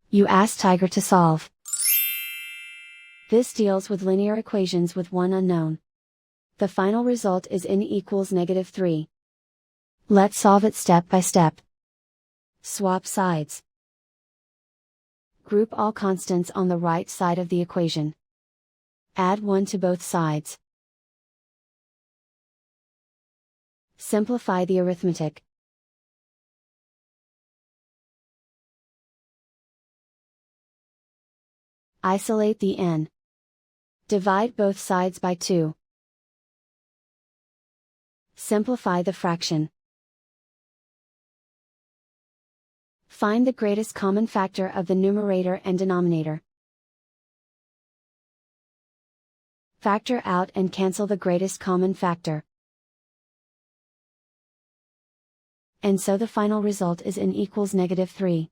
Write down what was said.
You ask Tiger to solve. This deals with linear equations with one unknown. The final result is n equals -3. Let's solve it step by step. Swap sides. Group all constants on the right side of the equation. Add 1 to both sides. Simplify the arithmetic. Isolate the n. Divide both sides by 2. Simplify the fraction. Find the greatest common factor of the numerator and denominator. Factor out and cancel the greatest common factor. And so the final result is n equals -3.